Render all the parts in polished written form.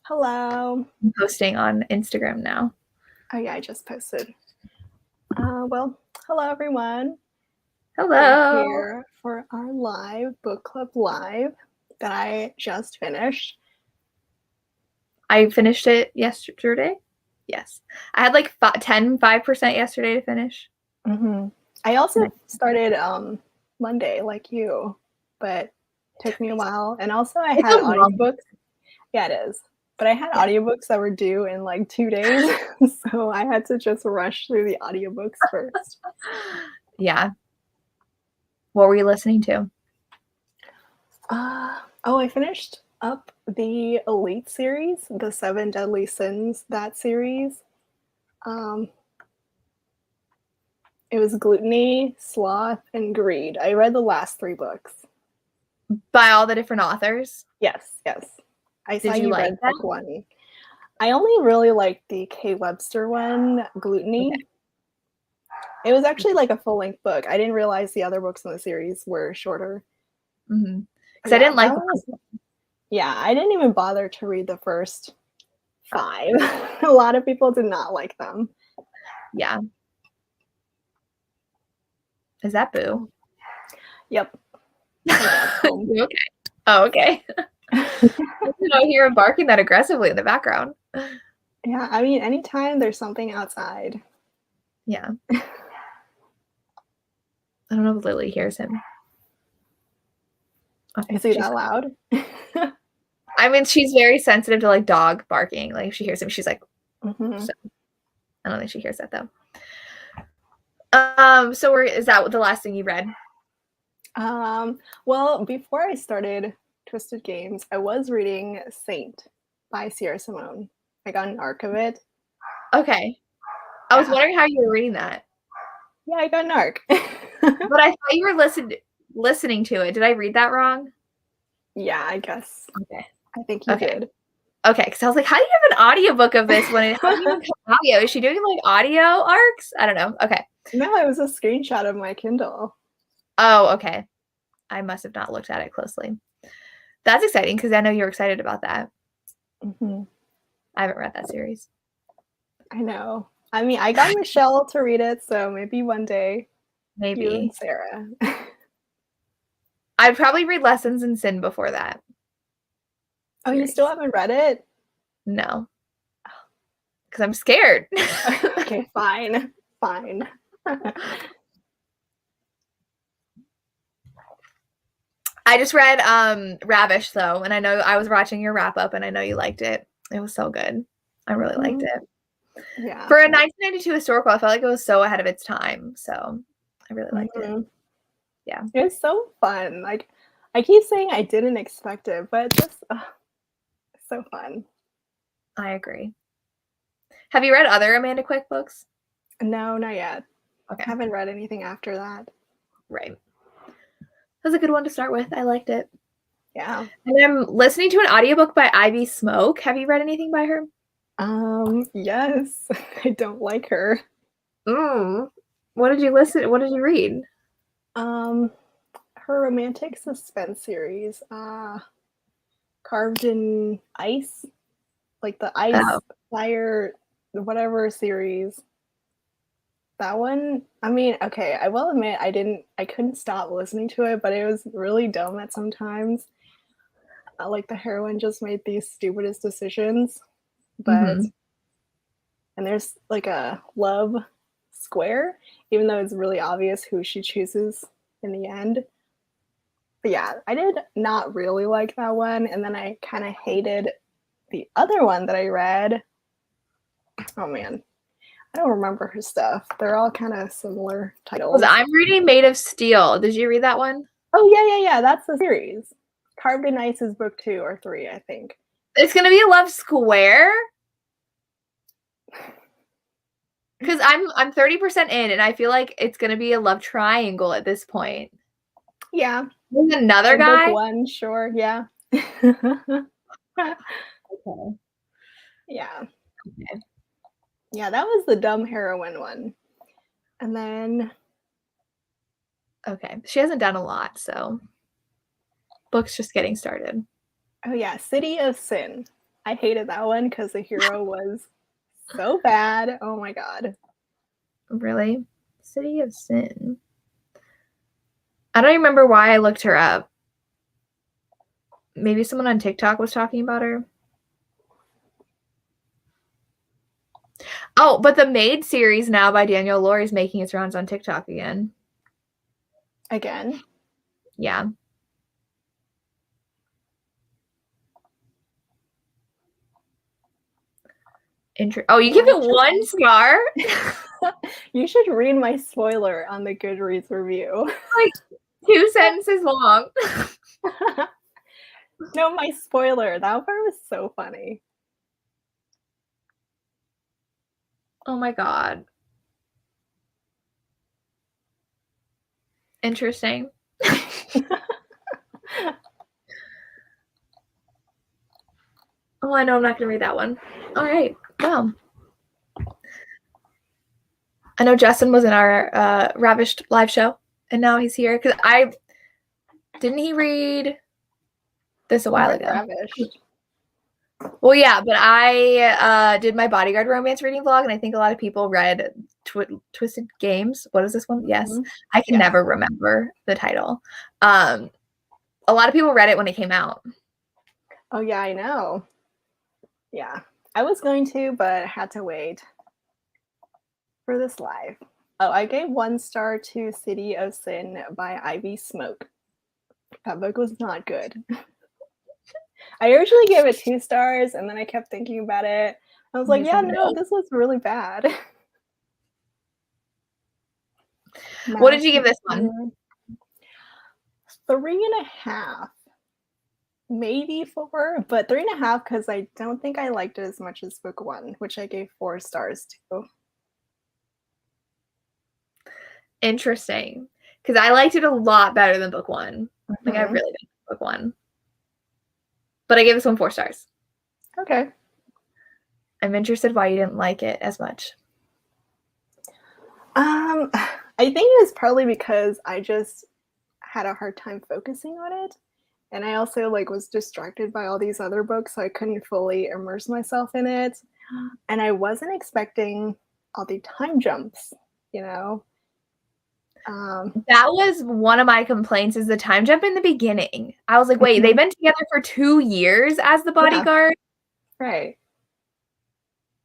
Hello. I'm posting on Instagram now. Oh yeah, I just posted. Well, hello everyone. We're Hello. here for our live book club live that I just finished. I finished it yesterday. Yes. I had like 5% yesterday to finish. Mm-hmm. I also started Monday like you, but it took me a while. And also I It's had a long audiobooks. Yeah, it is. But I had Yeah. audiobooks that were due in like 2 days. So I had to just rush through the audiobooks first. Yeah. What were you listening to? I finished up the Elite series, the Seven Deadly Sins, that series. It was Gluttony, Sloth, and Greed. I read the last 3 books. By all the different authors? Yes. I saw Did you you like read that? book 1. I only really liked the K. Webster one, Gluttony. Okay. It was actually like a full-length book. I didn't realize the other books in the series were shorter. Because I Yeah, didn't like yeah, I didn't even bother to read the first 5. A lot of people did not like them. Yeah. Is that Boo? Yep. Okay. Oh, okay. I hear him barking that aggressively in the background. Yeah, I mean, anytime there's something outside. Yeah. I don't know if Lily hears him. Okay, is he that loud? I mean, she's very sensitive to like dog barking. Like if she hears him, she's like, Mm-hmm. So I don't think she hears that though. So is that the last thing you read? Well, before I started Twisted Games, I was reading Saint by Sierra Simone. I got an arc of it. Okay. I was wondering how you were reading that. Yeah, I got an arc. But I thought you were listening to it. Did I read that wrong? Yeah, I guess. Okay. I think you did. Okay, because I was like, how do you have an audiobook of this when it how do you even come audio? Is she doing like audio arcs? I don't know. Okay. No, it was a screenshot of my Kindle. Oh, okay. I must have not looked at it closely. That's exciting because I know you're excited about that. Mm-hmm. I haven't read that series. I know. I mean, I got Michelle to read it, so maybe one day. Maybe. You and Sarah. I'd probably read Lessons in Sin before that. Oh, you still haven't read it? No. Because I'm scared. Okay, fine. I just read Ravished though, and I know I was watching your wrap up and I know you liked it. It was so good. I really liked it. Yeah. For a 1992 historical, I felt like it was so ahead of its time. So I really liked it. Yeah. It was so fun. Like I keep saying I didn't expect it, but just so fun. I agree. Have you read other Amanda Quick books? No, not yet. Okay. I haven't read anything after that. Right. That was a good one to start with. I liked it. Yeah. And I'm listening to an audiobook by Ivy Smoke. Have you read anything by her? Yes. I don't like her. What did you read? Her romantic suspense series, Carved in Ice, like the Ice Fire, whatever series. That one, I mean, okay, I will admit I couldn't stop listening to it, but it was really dumb at sometimes. Like the heroine just made these stupidest decisions, but and there's like a love square, even though it's really obvious who she chooses in the end. But yeah, I did not really like that one, and then I kind of hated the other one that I read. Oh man, I don't remember her stuff. They're all kind of similar titles. I'm reading Made of Steel. Did you read that one? Oh yeah. That's the series. Carved in Ice is book 2 or 3, I think. It's gonna be a love square. Because I'm 30% in, and I feel like it's gonna be a love triangle at this point. Yeah. There's another guy. Book 1, sure. Yeah. Okay. Yeah. Okay. Yeah, that was the dumb heroine one. And then okay, she hasn't done a lot, so book's just getting started. Oh yeah, City of Sin. I hated that one because the hero was so bad. Oh my god. Really? City of Sin. I don't remember why I looked her up. Maybe someone on TikTok was talking about her. Oh, but the Maid series now by Danielle Lori is making its rounds on TikTok again. Again? Yeah. Oh, you give it 1 star? You should read my spoiler on the Goodreads review. Like 2 sentences long. No, my spoiler. That part was so funny. Oh my god. Interesting. Oh, I know I'm not going to read that one. All right. Well. I know Justin was in our Ravished live show, and now he's here. Because didn't he read this a while ago? Ravished. Well, yeah, but I did my Bodyguard romance reading vlog, and I think a lot of people read Twisted Games. What is this one? Yes. Mm-hmm. I can never remember the title. A lot of people read it when it came out. Oh, yeah, I know. Yeah. I was going to, but had to wait for this live. Oh, I gave 1 star to City of Sin by Ivy Smoke. That book was not good. I originally gave it 2 stars, and then I kept thinking about it. I was like, yeah, no, this was really bad. What did you give this one? 3.5. Maybe 4, but 3.5 because I don't think I liked it as much as book 1, which I gave 4 stars to. Interesting. Because I liked it a lot better than book 1. Mm-hmm. Like, I really did book 1. But I gave this one 4 stars. Okay. I'm interested why you didn't like it as much. I think it was probably because I just had a hard time focusing on it. And I also was distracted by all these other books, so I couldn't fully immerse myself in it. And I wasn't expecting all the time jumps, That was one of my complaints, is the time jump in the beginning. I was like, wait, they've been together for 2 years as the Bodyguard? Yeah. Right.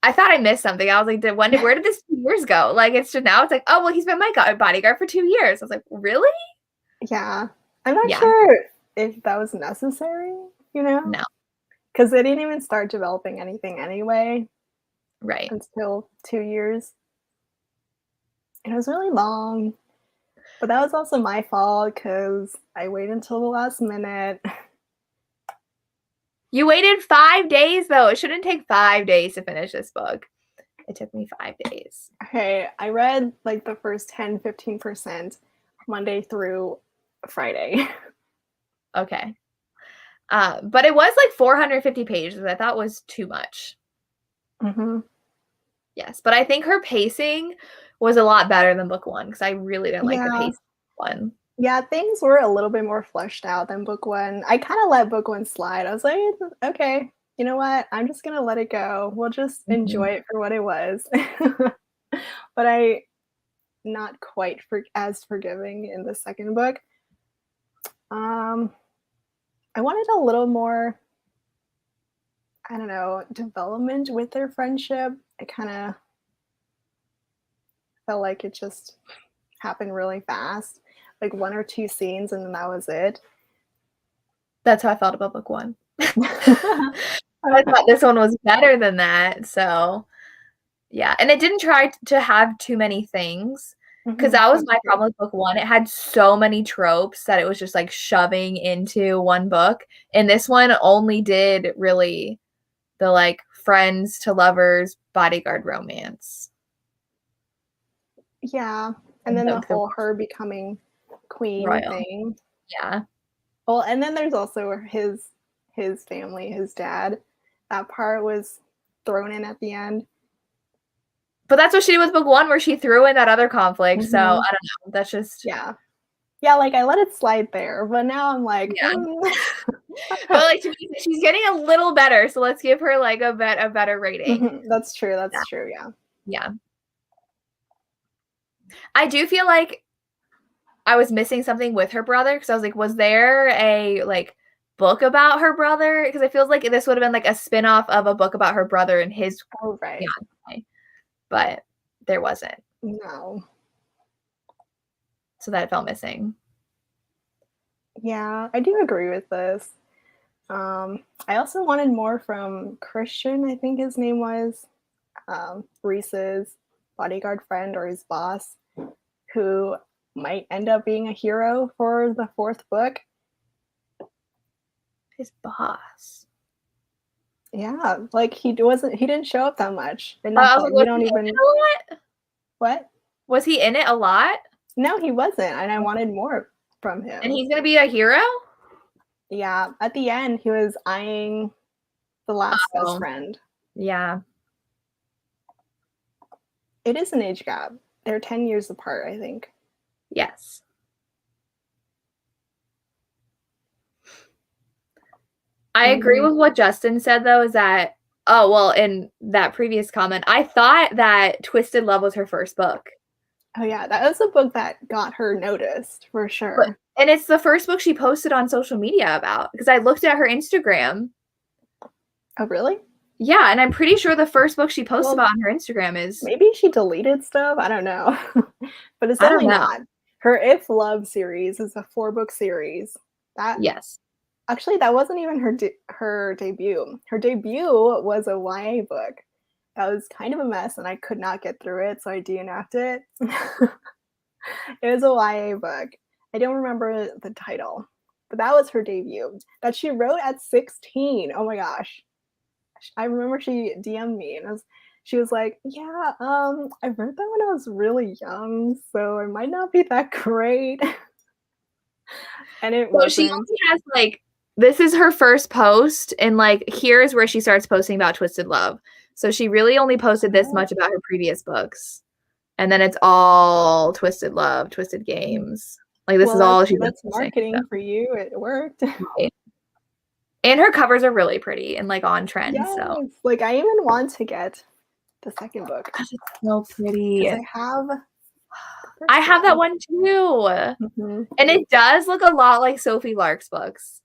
I thought I missed something. I was like, where did this 2 years go? It's just now it's like, oh, well, he's been my Bodyguard for 2 years. I was like, really? Yeah. I'm not sure if that was necessary, No. Because they didn't even start developing anything anyway. Right. Until 2 years. It was really long. But that was also my fault because I waited until the last minute. You waited 5 days, though. It shouldn't take 5 days to finish this book. It took me 5 days. Okay, I read the first 10-15% Monday through Friday. Okay. But it was 450 pages. I thought was too much. Mm-hmm. Yes, but I think her pacing was a lot better than book 1 because I really didn't like the pacing of 1. Yeah, things were a little bit more fleshed out than book 1. I kind of let book 1 slide. I was like, okay, you know what? I'm just going to let it go. We'll just enjoy it for what it was. But I not quite as forgiving in the second book. I wanted a little more, I don't know, development with their friendship. I kind of felt like it just happened really fast. 1 or 2 scenes, and then that was it. That's how I felt about book 1. I thought this one was better than that. So, yeah. And it didn't try to have too many things. Because that was my problem with book 1. It had so many tropes that it was just shoving into one book. And this one only did really the friends to lovers Bodyguard romance. Yeah. And then the whole her becoming queen thing. Yeah. Well, and then there's also his family, his dad. That part was thrown in at the end. But that's what she did with book 1, where she threw in that other conflict. So I don't know. That's just yeah. I let it slide there, but now I'm like, But like to me, she's getting a little better, so let's give her like a better rating. That's true. That's true. Yeah. Yeah. I do feel like I was missing something with her brother because I was like, was there a like book about her brother? Because it feels like this would have been like a spin-off of a book about her brother and his fiance, but there wasn't. No. So that felt missing. Yeah, I do agree with this. I also wanted more from Christian, I think his name was, Reese's bodyguard friend or his boss, who might end up being a hero for the 4th book. His boss. Yeah, like he didn't show up that much. And we don't even. What? Was he in it a lot? No, he wasn't, and I wanted more from him. And he's gonna be a hero? Yeah, at the end, he was eyeing the last best friend. Yeah. It is an age gap. They're 10 years apart, I think. Yes. I agree with what Justin said, though, is that, in that previous comment, I thought that Twisted Love was her first book. Oh, yeah, that was a book that got her noticed, for sure. And it's the first book she posted on social media about, because I looked at her Instagram. Oh, really? Yeah, and I'm pretty sure the first book she posted about on her Instagram is... Maybe she deleted stuff, I don't know. But it's definitely not. Her If Love series is a 4-book series. Yes. Actually, that wasn't even her debut. Her debut was a YA book. That was kind of a mess, and I could not get through it, so I DNF'd it. It was a YA book. I don't remember the title, but that was her debut that she wrote at 16. Oh my gosh. I remember she DM'd me, and she was like, yeah, I wrote that when I was really young, so it might not be that great. And it wasn't. She only has like, this is her first post, and like here's where she starts posting about Twisted Love. So she really only posted this much about her previous books, and then it's all Twisted Love, Twisted Games. Like this is all she's been posting. Marketing for you. It worked. Right. And her covers are really pretty and like on trend. Yes. So like I even want to get the 2nd book. Gosh, it's so pretty. I have that one too. And it does look a lot like Sophie Lark's books.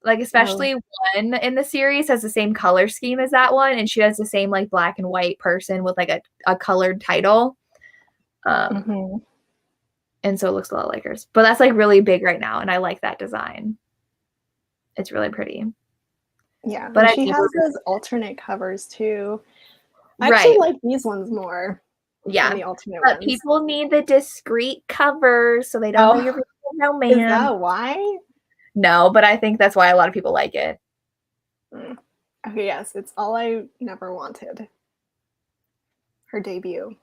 Like especially one in the series has the same color scheme as that one, and she has the same like black and white person with like a colored title. And so it looks a lot like hers. But that's like really big right now, and I like that design. It's really pretty. Yeah, but she has those alternate covers too. I actually like these ones more. Yeah, than the alternate but ones. People need the discreet covers so they don't know you're being a snowman. Is that why? No, but I think that's why a lot of people like it. Okay, yes, it's all I never wanted. Her debut.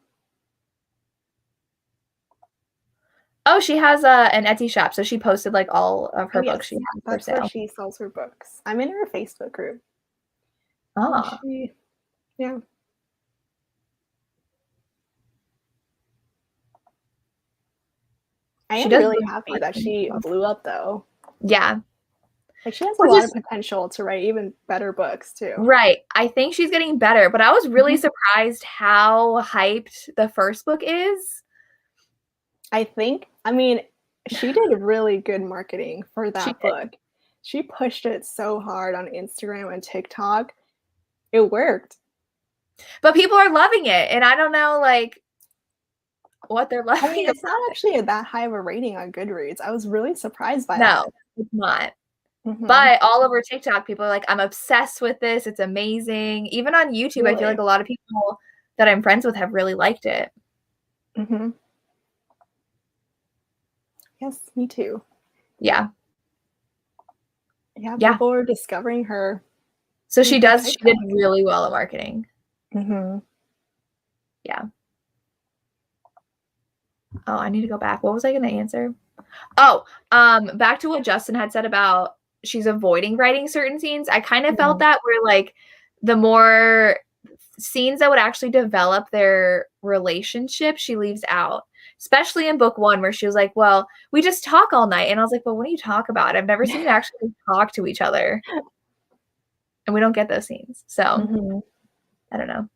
Oh, she has an Etsy shop, so she posted like all of her books she has for sale. Where she sells her books. I'm in her Facebook group. Oh. Yeah. I am really happy that she blew up, though. Yeah. Like, she has a lot of potential to write even better books, too. Right. I think she's getting better, but I was really surprised how hyped the first book is. I mean, she did really good marketing for that book. She pushed it so hard on Instagram and TikTok. It worked. But people are loving it, and I don't know, like, what they're loving. I mean, it's not actually that high of a rating on Goodreads. I was really surprised by that. No, it's not. But all over TikTok, people are like, I'm obsessed with this. It's amazing. Even on YouTube, I feel like a lot of people that I'm friends with have really liked it. Yes, me too. Yeah. Yeah, people are discovering her. So she did really well at marketing. Yeah. Oh, I need to go back. What was I going to answer? Oh, back to what Justin had said about she's avoiding writing certain scenes. I kind of felt that where like the more scenes that would actually develop their relationship, she leaves out. especially in book 1 where she was like, well, we just talk all night. And I was like, well, what do you talk about? I've never seen you actually talk to each other. And we don't get those scenes. So I don't know.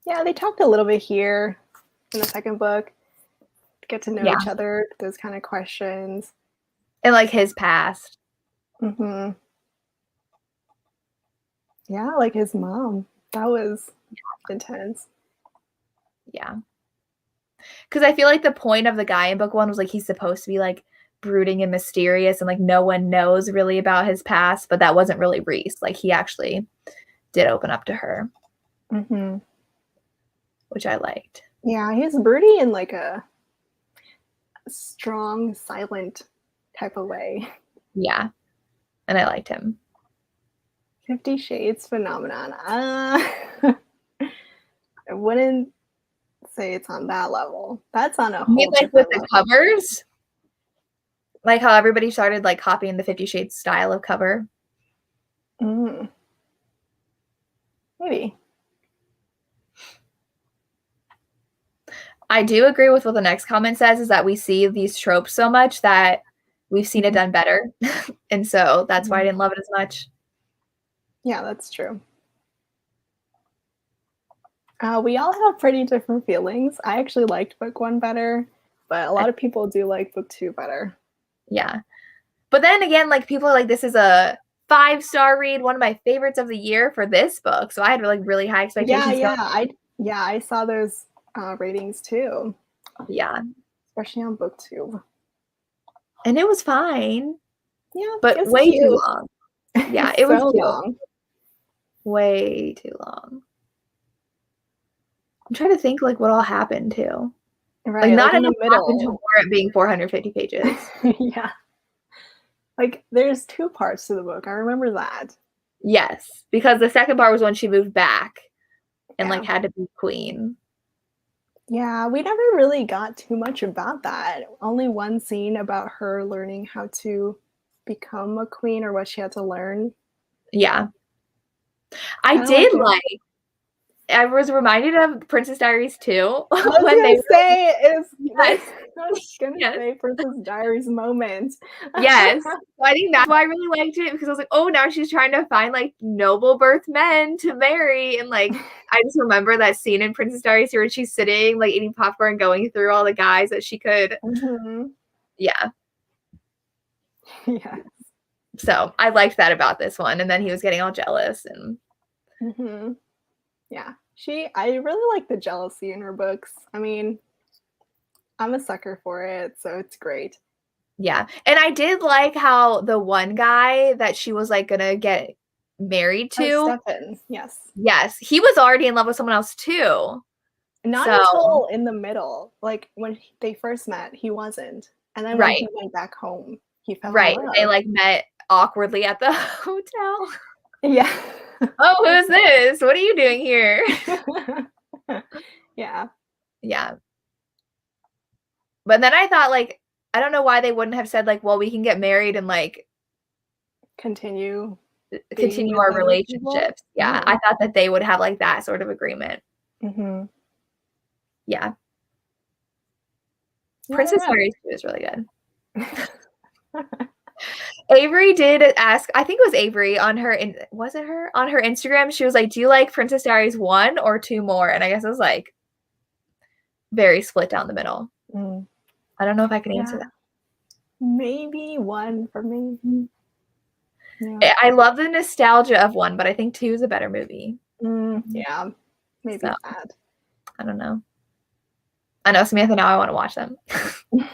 Yeah, they talked a little bit here in the second book. Get to know each other, those kind of questions. And like his past. Yeah, like his mom. That was intense. Yeah. Because I feel like the point of the guy in book 1 was like he's supposed to be like brooding and mysterious and like no one knows really about his past, but that wasn't really Reese. Like he actually did open up to her, which I liked. Yeah, he's broody in like a strong, silent type of way. Yeah, and I liked him. 50 Shades phenomenon. I wouldn't say it's on that level. That's on a whole like with the covers, like how everybody started like copying the 50 Shades style of cover. Maybe. I do agree with what the next comment says, is that we see these tropes so much that we've seen it done better. And so that's why I didn't love it as much. Yeah, that's true. We all have pretty different feelings. I actually liked book 1 better, but a lot of people do like book 2 better. Yeah. But then again, like people are like, this is a 5-star read, one of my favorites of the year for this book. So I had like really high expectations. I saw those ratings too. Yeah. Especially on BookTube. And it was fine. Yeah. But way too long. Yeah, it was so long. Way too long. I'm trying to think like what all happened too. Right. Like not enough happened to warrant being 450 pages. Yeah. Like there's 2 parts to the book. I remember that. Yes. Because the second part was when she moved back and like had to be queen. Yeah, we never really got too much about that. Only one scene about her learning how to become a queen or what she had to learn. Yeah. I did like I was reminded of Princess Diaries 2. I was gonna say Princess Diaries moment. Yes. So I think that's why I really liked it, because I was like, oh, now she's trying to find like noble birth men to marry. And like I just remember that scene in Princess Diaries where she's sitting like eating popcorn, going through all the guys that she could. Yeah. Yeah. So I liked that about this one. And then he was getting all jealous and yeah. I really like the jealousy in her books. I mean, I'm a sucker for it, so it's great. Yeah. And I did like how the one guy that she was like gonna get married to. Stefan, yes. Yes. He was already in love with someone else too. Not until in the middle. Like when they first met, he wasn't. And then when he went back home, he fell in love. They like met awkwardly at the hotel. Yeah. Oh, who's this? What are you doing here? Yeah. Yeah. But then I thought, like, I don't know why they wouldn't have said, like, well, we can get married and, like, continue our relationships. Yeah. I thought that they would have, like, that sort of agreement. Yeah. Princess Diaries 2 is really good. Avery did ask, I think it was Avery on her, was it her? On her Instagram, she was like, do you like Princess Diaries 1 or 2 more? And I guess it was like very split down the middle. I don't know if I can answer that. Maybe 1 for me. Yeah. I love the nostalgia of 1, but I think 2 is a better movie. Yeah, maybe that. I don't know. I know, Samantha, now I want to watch them.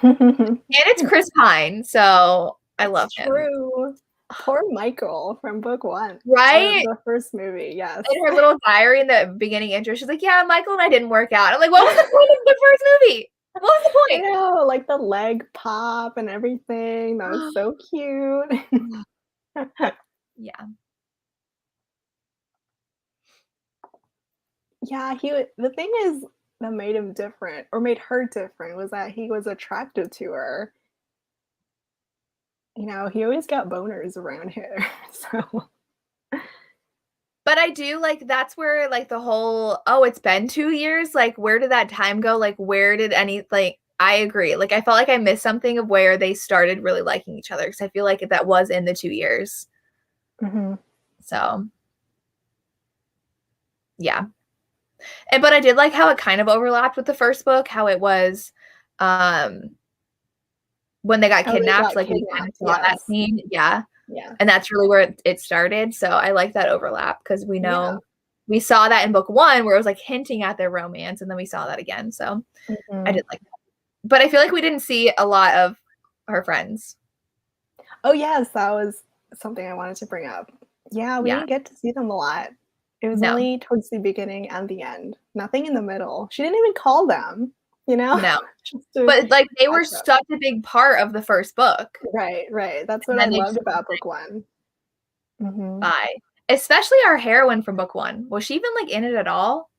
And it's Chris Pine, so I love him. True. Poor Michael from book 1. Right? The first movie, yes. In her little diary in the beginning intro, she's like, yeah, Michael and I didn't work out. I'm like, what was the point of the first movie? What was the point? I know, like the leg pop and everything. That was so cute. Yeah. Yeah, the thing is that made him different, or made her different, was that he was attractive to her. You know, he always got boners around here. So but But I do like that's where like the whole it's been 2 years, like where did that time go? Like where did any like I agree. Like I felt like I missed something of where they started really liking each other because I feel like that was in the 2 years. Mm-hmm. So yeah. But I did like how it kind of overlapped with the first book, how it was when they got kidnapped, like we kind of saw that scene. Yeah. Yeah. And that's really where it started. So I like that overlap because we know we saw that in book 1 where it was like hinting at their romance, and then we saw that again. So I did like that. But I feel like we didn't see a lot of her friends. Oh yes, that was something I wanted to bring up. Yeah, we didn't get to see them a lot. It was only towards the beginning and the end. Nothing in the middle. She didn't even call them, you know? No. But like they were such a big part of the first book. Right. That's what I loved about book 1. Mm-hmm. Bye. Especially our heroine from book 1. Was she even like in it at all?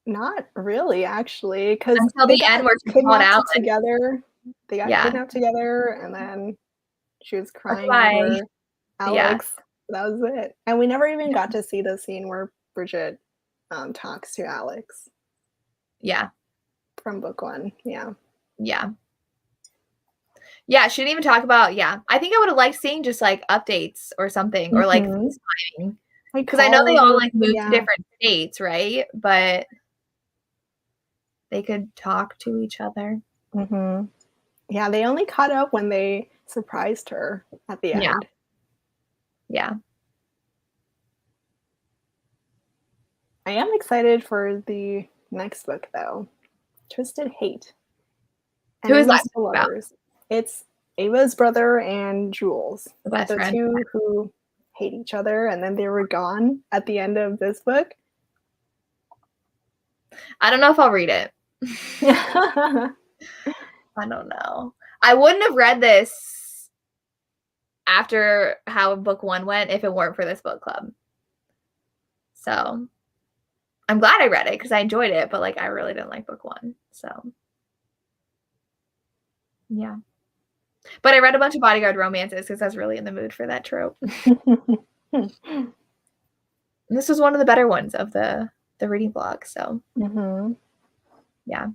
Not really, actually, because until the end where she called out together. They got kidnapped together, and then she was crying over Alex. Yeah. That was it. And we never even got to see the scene where Bridget talks to Alex. Yeah. From book 1. Yeah. Yeah. Yeah, she didn't even talk about, I think I would have liked seeing just like updates or something, or like FaceTiming. Because I know they all like moved to different states, right? But they could talk to each other. Mm-hmm. Yeah, they only caught up when they surprised her at the end. Yeah. I am excited for the next book, though. Twisted Hate. Who is that about? It's Ava's brother and Jules, the best friend. Two who hate each other, and then they were gone at the end of this book. I don't know if I'll read it. I don't know. I wouldn't have read this after how book 1 went if it weren't for this book club. So I'm glad I read it because I enjoyed it, but like I really didn't like book 1. So yeah. But I read a bunch of Bodyguard romances because I was really in the mood for that trope. This was one of the better ones of the reading blog. So yeah.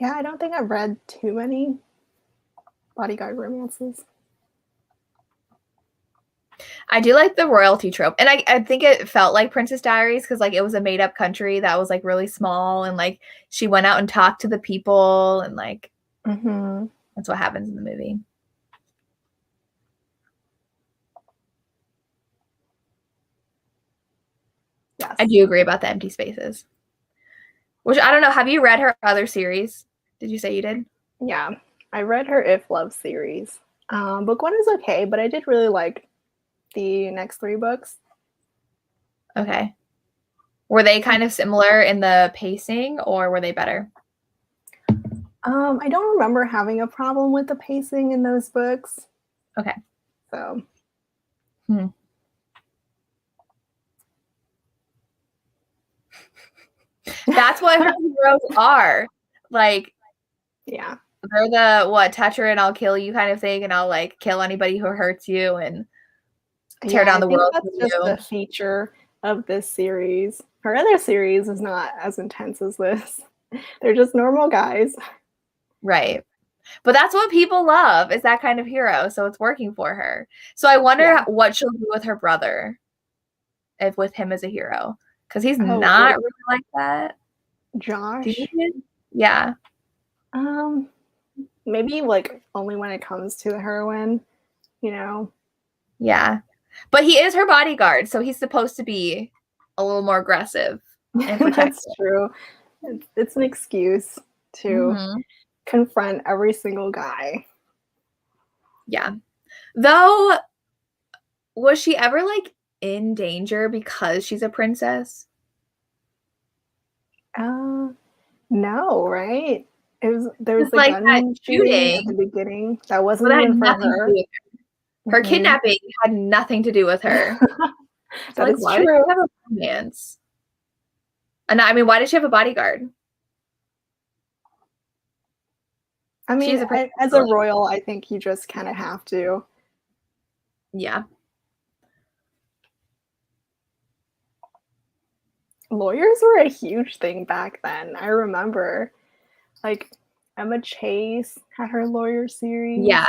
Yeah, I don't think I've read too many Bodyguard romances. I do like the royalty trope. And I think it felt like Princess Diaries because like it was a made up country that was like really small, and like she went out and talked to the people, and like that's what happens in the movie. Yes. I do agree about the empty spaces. Which I don't know. Have you read her other series? Did you say you did? Yeah. I read her If Love series. Book 1 is okay, but I did really like the next 3 books. Okay. Were they kind of similar in the pacing, or were they better? I don't remember having a problem with the pacing in those books. Okay. So. That's what her heroes are. Like, yeah. They're the touch her and I'll kill you kind of thing, and I'll like kill anybody who hurts you and tear down the world. That's just the feature of this series. Her other series is not as intense as this. They're just normal guys. Right. But that's what people love, is that kind of hero. So it's working for her. So I wonder what she'll do with her brother if with him as a hero. Because he's not really like that. Josh? Yeah. Maybe like only when it comes to the heroine, you know? Yeah. But he is her bodyguard, so he's supposed to be a little more aggressive and protective. That's true. It's an excuse to confront every single guy. Yeah. Though, was she ever like in danger because she's a princess? No, right? There was the like gun shooting at the beginning. That wasn't even for her. Her kidnapping had nothing to do with her. That is why true. Did she have a romance? And I mean, why did she have a bodyguard? I mean, as a royal, I think you just kind of have to. Yeah. Lawyers were a huge thing back then. I remember, like, Emma Chase had her lawyer series. Yeah.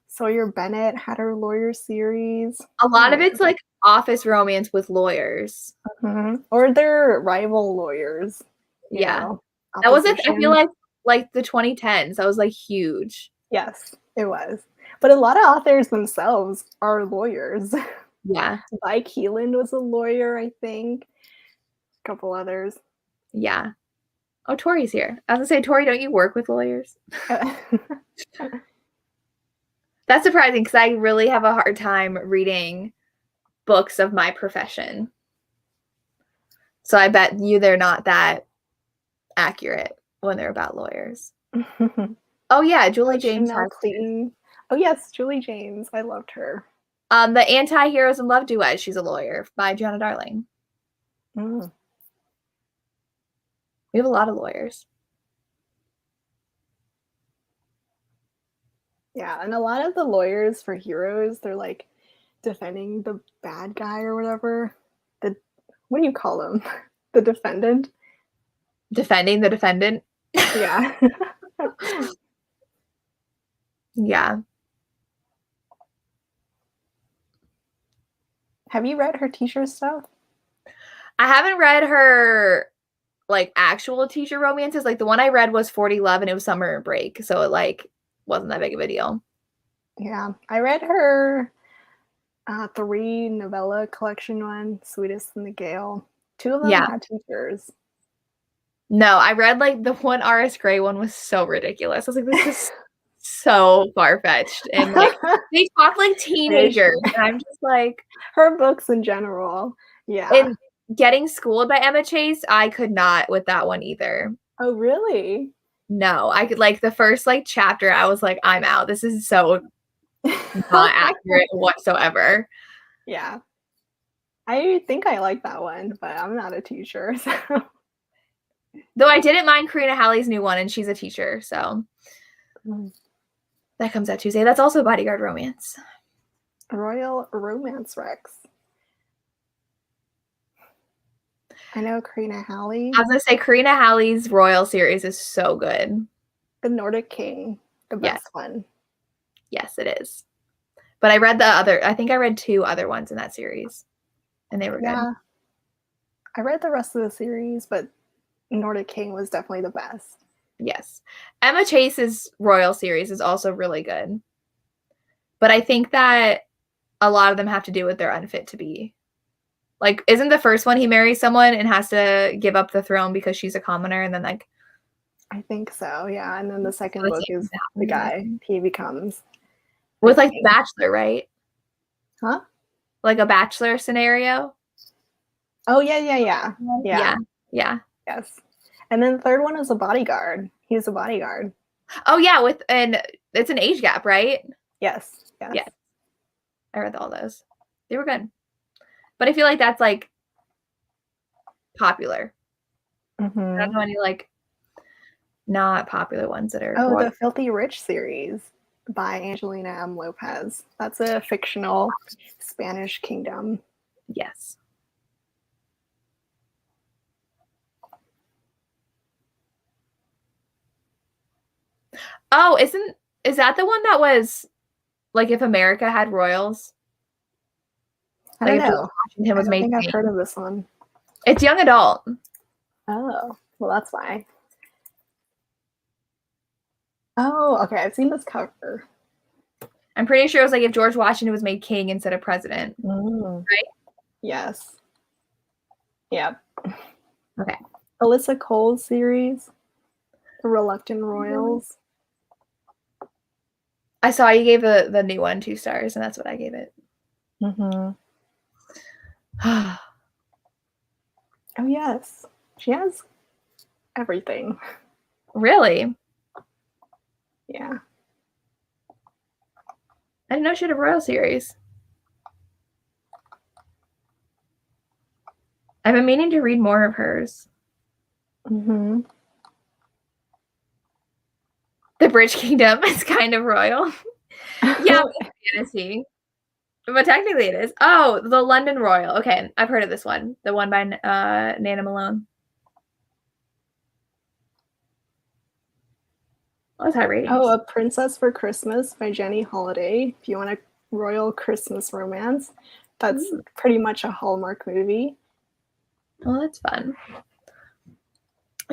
Sawyer Bennett had her lawyer series. A lot of it's like office romance with lawyers. Mm-hmm. Or their rival lawyers. Yeah. That was I feel like the 2010s. That was like huge. Yes, it was. But a lot of authors themselves are lawyers. Yeah. Vi Keeland was a lawyer, I think. A couple others. Yeah. Oh, Tori's here. I was gonna say, Tori, don't you work with lawyers? That's surprising because I really have a hard time reading books of my profession. So I bet you they're not that accurate when they're about lawyers. Oh yeah, Julie James. Clayton. Oh yes, Julie James. I loved her. The Anti-Heroes in Love duet. She's a lawyer by Gianna Darling. Mm. We have a lot of lawyers. Yeah, and a lot of the lawyers for heroes, they're like defending the bad guy or whatever. What do you call them? The defendant? Defending the defendant? Yeah. Yeah. Have you read her teacher stuff? I haven't read her like actual teacher romances. Like the one I read was 40 Love and it was summer break. So it like wasn't that big of a deal. Yeah. I read her 3 novella collection one, Sweetest in the Gale. 2 of them had teachers. No, I read like the one R.S. Gray one was so ridiculous. I was like, this is so far-fetched. And like they talk like teenagers. And I'm just like her books in general. Yeah. And Getting Schooled by Emma Chase, I could not with that one either. Oh, really? No, I could like the first like chapter, I was like, I'm out. This is so not accurate whatsoever. Yeah. I think I like that one, but I'm not a teacher. So. Though I didn't mind Karina Hallie's new one, and she's a teacher, so that comes out Tuesday. That's also Bodyguard romance. Royal Romance Rex. I know Karina Hallie. I was gonna say Karina Hallie's Royal series is so good. The Nordic King, the best one. Yes, it is. But I read I think I read 2 other ones in that series, and they were good. I read the rest of the series, but Nordic King was definitely the best. Yes. Emma Chase's Royal series is also really good. But I think that a lot of them have to do with they're unfit to be. Like, isn't the first one he marries someone and has to give up the throne because she's a commoner, and then like I think so, yeah. And then the second book is the guy he becomes. With like The Bachelor, right? Huh? Like a Bachelor scenario? Oh, yeah. Yes. And then the third one is a bodyguard. He's a bodyguard. Oh, yeah, and it's an age gap, right? Yes. Yeah. I read all those. They were good. But I feel like that's like popular. Mm-hmm. I don't know any like not popular ones that are. Oh, the Filthy Rich series by Angelina M. Lopez. That's a fictional Spanish kingdom. Yes. Oh, is that the one that was like if America had royals? I don't know. Washington was I think I've heard of this one. It's young adult. Oh, well, that's why. Oh, okay. I've seen this cover. I'm pretty sure it was like if George Washington was made king instead of president. Right? Yes. Yep. Okay. Alyssa Cole's series, The Reluctant Royals. I saw you gave the new one 2 stars, and that's what I gave it. Mm-hmm. Oh, yes. She has everything. Really? Yeah. I didn't know she had a royal series. I've been meaning to read more of hers. Mm-hmm. The Bridge Kingdom is kind of royal. Yeah, fantasy. But technically it is. Oh, the London Royal. Okay, I've heard of this one. The one by Nana Malone. What's that rating? Oh, A Princess for Christmas by Jenny Holiday. If you want a royal Christmas romance, that's pretty much a Hallmark movie. Oh, that's fun.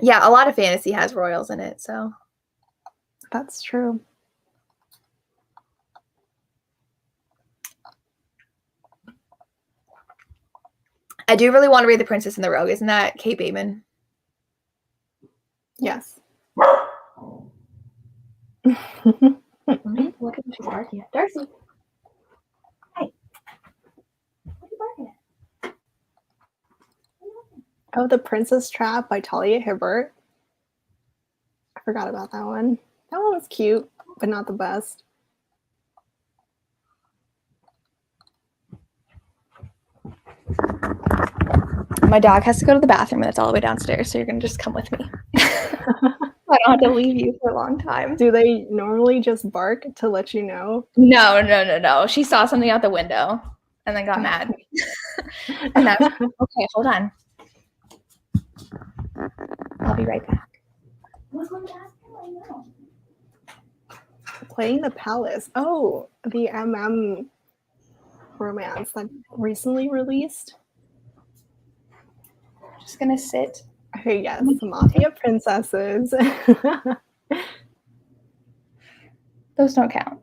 Yeah, a lot of fantasy has royals in it, so. That's true. I do really want to read The Princess and the Rogue. Isn't that Kate Bateman? Yes. Look at what she's barking at. Darcy. Hey. What are you barking at? Oh, The Princess Trap by Talia Hibbert. I forgot about that one. That one was cute, but not the best. My dog has to go to the bathroom, and it's all the way downstairs, so you're going to just come with me. I don't have to leave you for a long time. Do they normally just bark to let you know? No. She saw something out the window and then got mad. And I was like, okay, hold on. I'll be right back. What's going to ask you? I know. Playing the Palace. Oh, the romance that recently released. Just going to sit. Okay, yes, Mafia Princesses. Those don't count.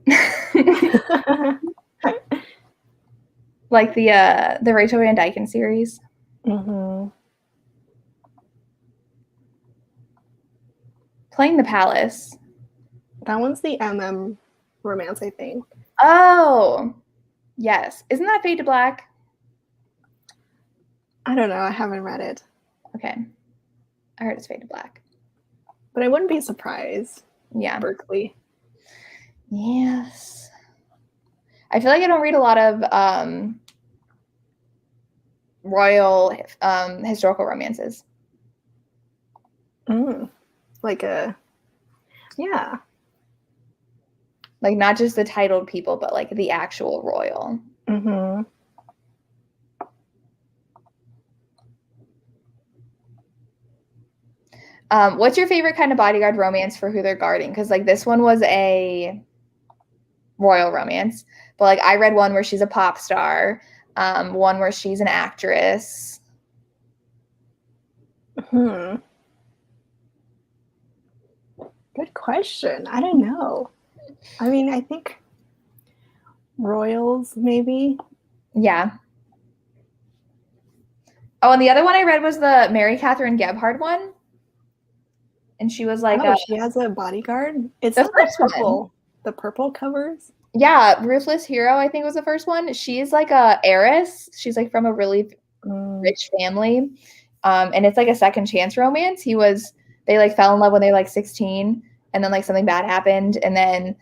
Like the Rachel Van Dyken series. Mm-hmm. Playing the Palace. That one's the romance, I think. Oh, yes. Isn't that Fade to Black? I don't know. I haven't read it. Okay. I heard it's Fade to Black. But I wouldn't be surprised. Yeah. Berkeley. Yes. I feel like I don't read a lot of royal historical romances. Like yeah. Like not just the titled people, but like the actual royal. Mm-hmm. What's your favorite kind of bodyguard romance for who they're guarding? Because like this one was a royal romance, but like I read one where she's a pop star, one where she's an actress. Good question. I don't know. I mean, I think royals, maybe. Yeah. Oh, and the other one I read was the Mary Catherine Gebhard one. And she was like, she has a bodyguard. It's the first purple. one. The purple covers. Yeah, Ruthless Hero, I think was the first one. She's like a heiress. She's like from a really rich family. And it's like a second chance romance. They like fell in love when they were like 16, and then like something bad happened, and then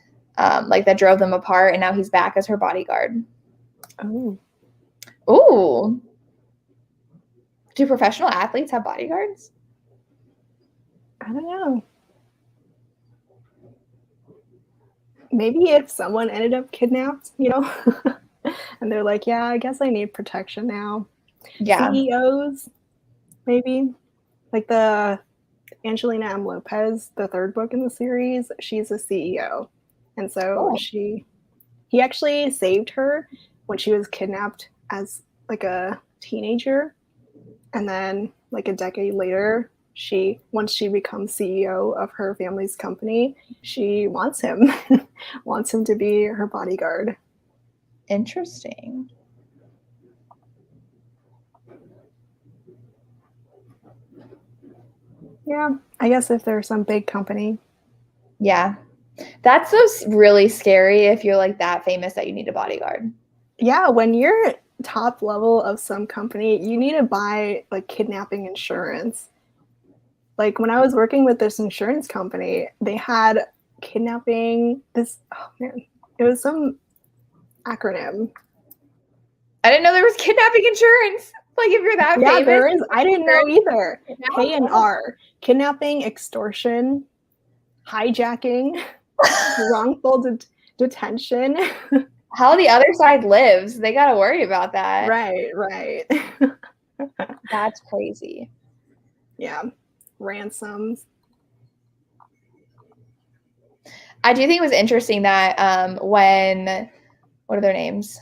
like that drove them apart, and now he's back as her bodyguard. Oh. Ooh. Do professional athletes have bodyguards? I don't know. Maybe if someone ended up kidnapped, and they're like, yeah, I guess I need protection now. Yeah. CEOs, maybe. Like the Angelina M. Lopez, the third book in the series, she's a CEO. And so he actually saved her when she was kidnapped as like a teenager. And then like a decade later, once she becomes CEO of her family's company, she wants him to be her bodyguard. Interesting. Yeah, I guess if there's some big company. Yeah. That's so really scary if you're like that famous that you need a bodyguard. Yeah, when you're top level of some company, you need to buy like kidnapping insurance. Like when I was working with this insurance company, they had kidnapping. It was some acronym. I didn't know there was kidnapping insurance. Like if you're that famous. There is. I didn't know either. K&R, kidnapping, extortion, hijacking, wrongful detention. how the other side lives. They got to worry about that. Right. That's crazy. Yeah. Ransoms. I do think it was interesting that when, what are their names?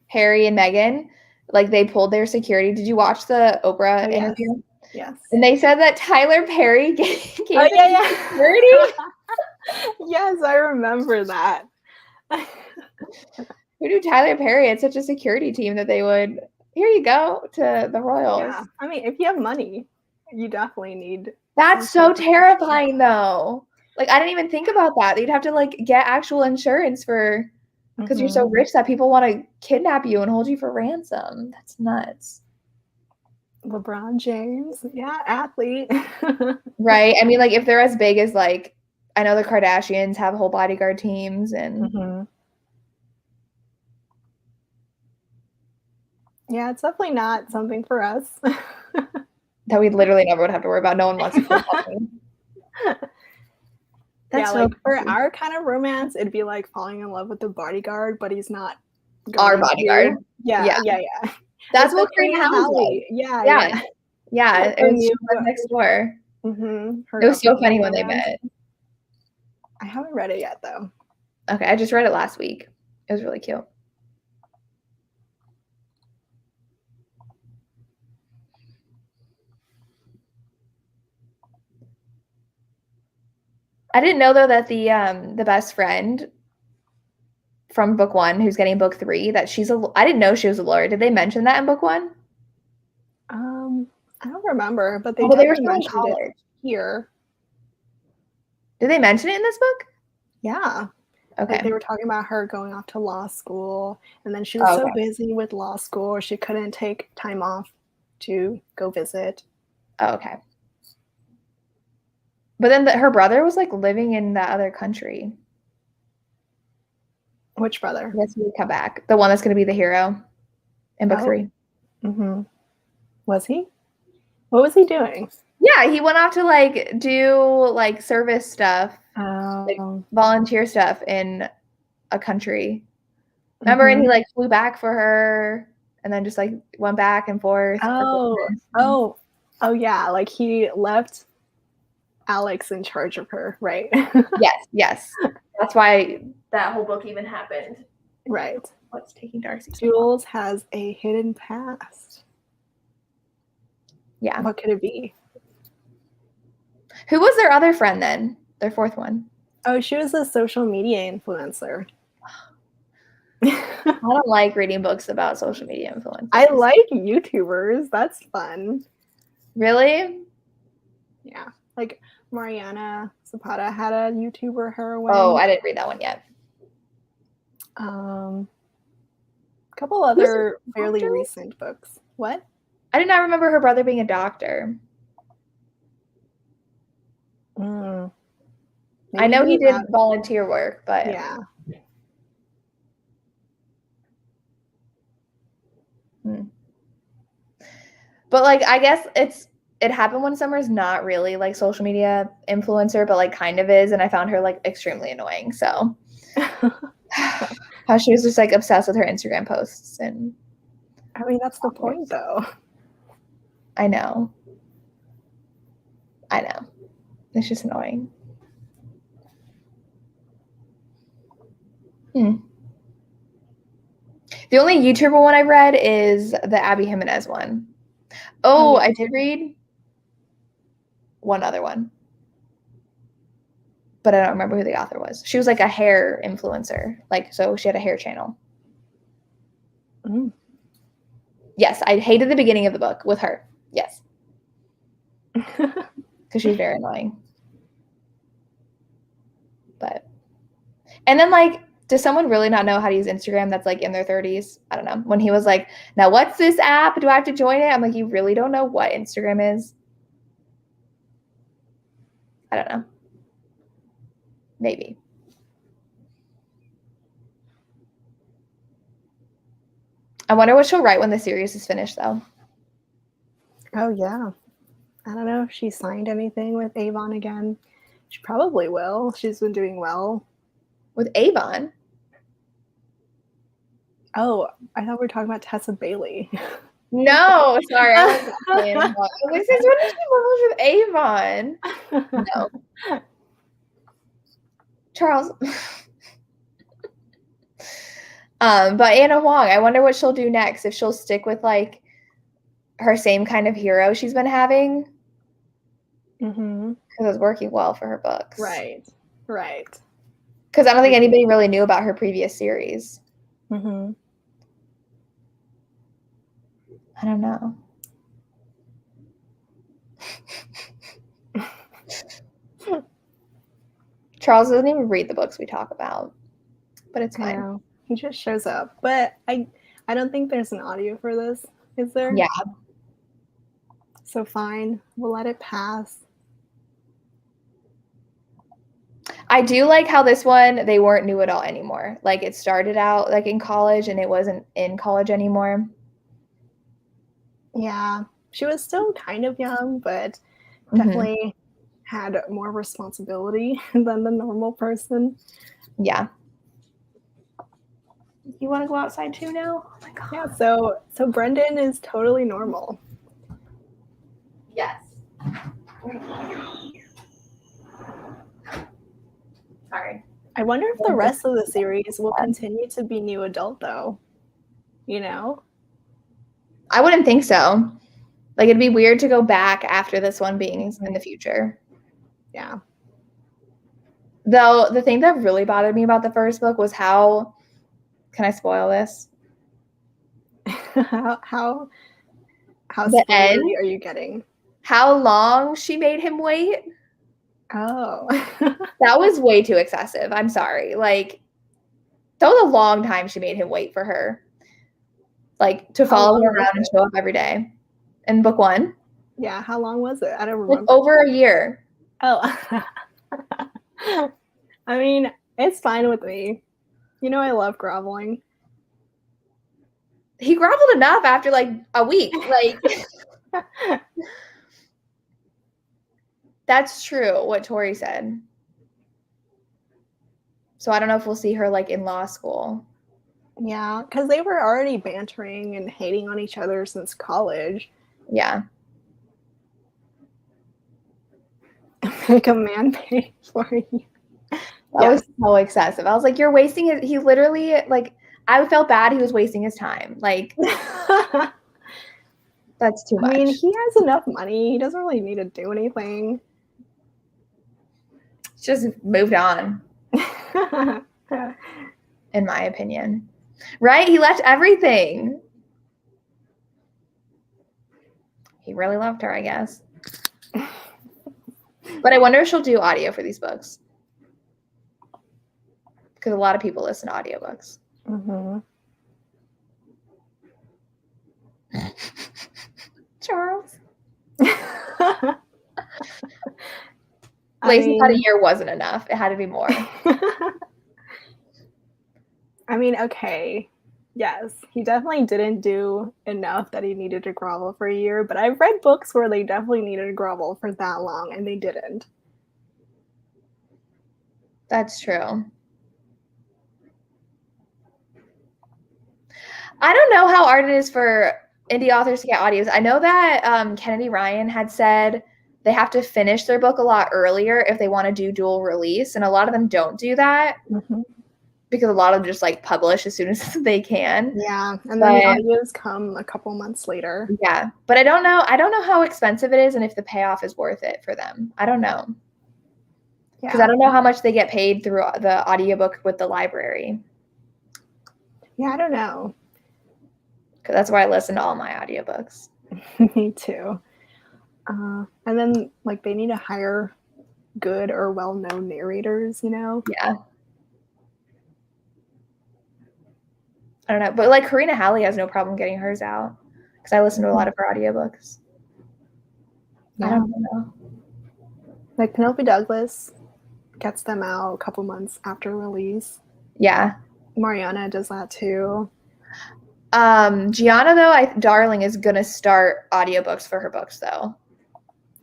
Harry and Meghan, like they pulled their security. Did you watch the Oprah interview? Yes. And they said that Tyler Perry gave security. Yes, I remember that. Who knew Tyler Perry had such a security team that they would, here you go, to the royals? Yeah, I mean, if you have money, you definitely need. That's so terrifying, though. Like, I didn't even think about that. You'd have to, like, get actual insurance for, because you're so rich that people want to kidnap you and hold you for ransom. That's nuts. LeBron James, yeah, athlete. Right? I mean, like, if they're as big as, like, I know the Kardashians have whole bodyguard teams and... Yeah, it's definitely not something for us. That we literally never would have to worry about. No one wants to kill me. Yeah, like for our kind of romance, it'd be like falling in love with the bodyguard, but he's not our bodyguard. Yeah. That's what Green House was. Yeah. It was next door. It was so funny when they met. I haven't read it yet, though. Okay, I just read it last week. It was really cute. I didn't know though that the best friend from book 1 who's getting book 3 that I didn't know she was a lawyer. Did they mention that in book 1? I don't remember, but they were mentioned it here. Did they mention it in this book? Yeah. Okay. Like they were talking about her going off to law school, and then she was so busy with law school, she couldn't take time off to go visit. Oh, okay. But then her brother was like living in that other country. Which brother? Yes, he would come back. The one that's going to be the hero in book 3. Was he? What was he doing? Yeah, he went off to like do like service stuff, like volunteer stuff in a country. Remember, and he like flew back for her, and then just like went back and forth. Oh, yeah. Like he left Alex in charge of her, right? Yes. That's why that whole book even happened. Right. What's taking Darcy? Jules has a hidden past. Yeah. What could it be? Who was their other friend then? Their fourth one? Oh, she was a social media influencer. I don't like reading books about social media influencers. I like YouTubers. That's fun. Really? Yeah. Like Mariana Zapata had a YouTuber heroine. Oh, I didn't read that one yet. A couple other fairly recent books. What? I did not remember her brother being a doctor. I know he did volunteer work, but yeah. But like, I guess it happened when Summer's not really like social media influencer, but like kind of is, and I found her like extremely annoying. So how she was just like obsessed with her Instagram posts, and I mean that's the point though. I know. It's just annoying. The only YouTuber one I've read is the Abby Jimenez one. Oh, I did read one other one, but I don't remember who the author was. She was like a hair influencer, like so she had a hair channel. Yes, I hated the beginning of the book with her. Yes, because she's very annoying. And then like, does someone really not know how to use Instagram that's like in their 30s? I don't know. When he was like, now what's this app? Do I have to join it? I'm like, you really don't know what Instagram is? I don't know. Maybe. I wonder what she'll write when the series is finished though. Oh yeah. I don't know if she signed anything with Avon again. She probably will. She's been doing well. With Avon? Oh, I thought we were talking about Tessa Bailey. No, sorry, I wasn't saying Avon. I was like, when did she publish with Avon? No. Charles. But Anna Huang, I wonder what she'll do next, if she'll stick with like her same kind of hero she's been having. Because it's working well for her books. Right. Because I don't think anybody really knew about her previous series. I don't know. Charles doesn't even read the books we talk about, but it's fine. Know. He just shows up. But I don't think there's an audio for this, is there? Yeah. So fine, we'll let it pass. I do like how this one, they weren't new at all anymore. Like it started out like in college and it wasn't in college anymore. Yeah, she was still kind of young, but definitely had more responsibility than the normal person. Yeah. You want to go outside too now? Oh my God. Yeah, so Brendan is totally normal. Yes. Sorry. I wonder if the rest of the series will continue to be new adult though. You know? I wouldn't think so. Like it'd be weird to go back after this one being in the future. Yeah. Though the thing that really bothered me about the first book was how, can I spoil this? how the end are you getting? How long she made him wait? Oh. That was way too excessive. I'm sorry. Like that was a long time she made him wait for her. Like to follow her around and show up every day. In book 1. Yeah, how long was it? I don't remember. Like over a year. Oh. I mean, it's fine with me. You know I love groveling. He groveled enough after like a week. Like that's true what Tori said. So I don't know if we'll see her like in law school. Yeah, because they were already bantering and hating on each other since college. Yeah. Make a man pay for you. That was so excessive. I was like, you're wasting his, he literally, like, I felt bad he was wasting his time. Like, that's too much. I mean, he has enough money. He doesn't really need to do anything. Just moved on. In my opinion. Right? He left everything. He really loved her, I guess. But I wonder if she'll do audio for these books. Because a lot of people listen to audiobooks. Charles. Lacey thought a year wasn't enough. It had to be more. I mean, okay. Yes, he definitely didn't do enough that he needed to grovel for a year, but I've read books where they definitely needed to grovel for that long and they didn't. That's true. I don't know how hard it is for indie authors to get audios. I know that Kennedy Ryan had said they have to finish their book a lot earlier if they want to do dual release, and a lot of them don't do that. Because a lot of them just like publish as soon as they can. Yeah, and then the audios come a couple months later. Yeah, but I don't know how expensive it is and if the payoff is worth it for them. I don't know. Because I don't know how much they get paid through the audiobook with the library. Yeah, I don't know. Because that's where I listen to all my audiobooks. Me too. And then like they need to hire good or well-known narrators, you know? Yeah. I don't know, but like Karina Halley has no problem getting hers out because I listen to a lot of her audiobooks. Yeah. I don't know. Like Penelope Douglas gets them out a couple months after release. Yeah. Mariana does that too. Gianna though, Darling is gonna start audiobooks for her books though.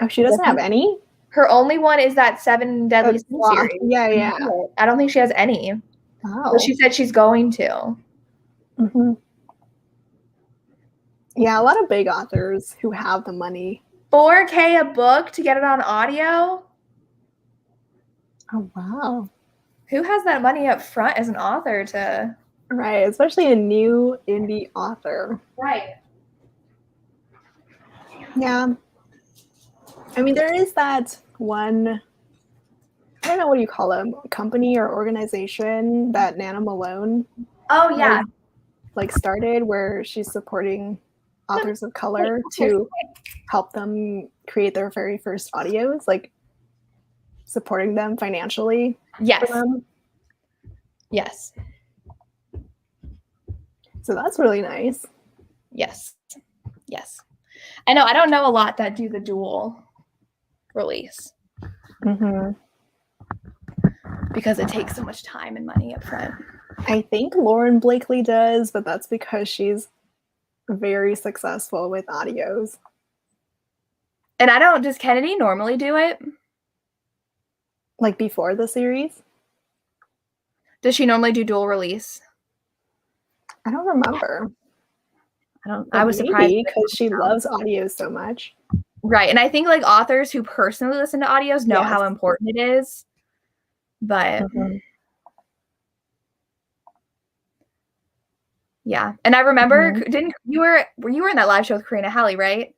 Oh, she doesn't have any? Her only one is that 7 Deadly Sins series. Yeah. I don't think she has any. Oh. But she said she's going to. Mm-hmm. Yeah, a lot of big authors who have the money. $4K a book to get it on audio? Oh, wow. Who has that money up front as an author to... Right, especially a new indie author. Right. Yeah. I mean, there is that one, I don't know what you call them, company or organization that Nana Malone Oh, yeah. has, like, started, where she's supporting authors of color to help them create their very first audios, like supporting them financially. Yes. For them. Yes. So that's really nice. Yes. Yes. I know. I don't know a lot that do the dual release. Mm-hmm. Because it takes so much time and money up front. I think Lauren Blakely does, but that's because she's very successful with audios. And does Kennedy normally do it? Like before the series? Does she normally do dual release? I don't remember. I was surprised because she loves audios so much. Right. And I think like authors who personally listen to audios know how important it is. But yeah. And I remember were you in that live show with Karina Halley, right?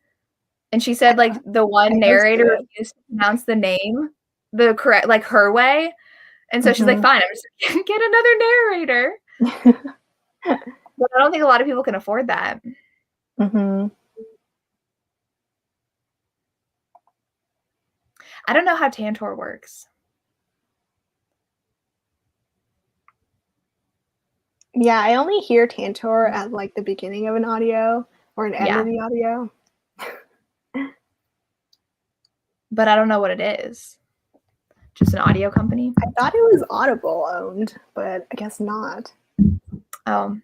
And she said like the one narrator refused to pronounce the name the correct, like her way. And so she's like, fine, I'm just gonna get another narrator. But I don't think a lot of people can afford that. Mm-hmm. I don't know how Tantor works. Yeah, I only hear Tantor at like the beginning of an audio or an end of the audio. But I don't know what it is. Just an audio company? I thought it was Audible owned, but I guess not. Oh.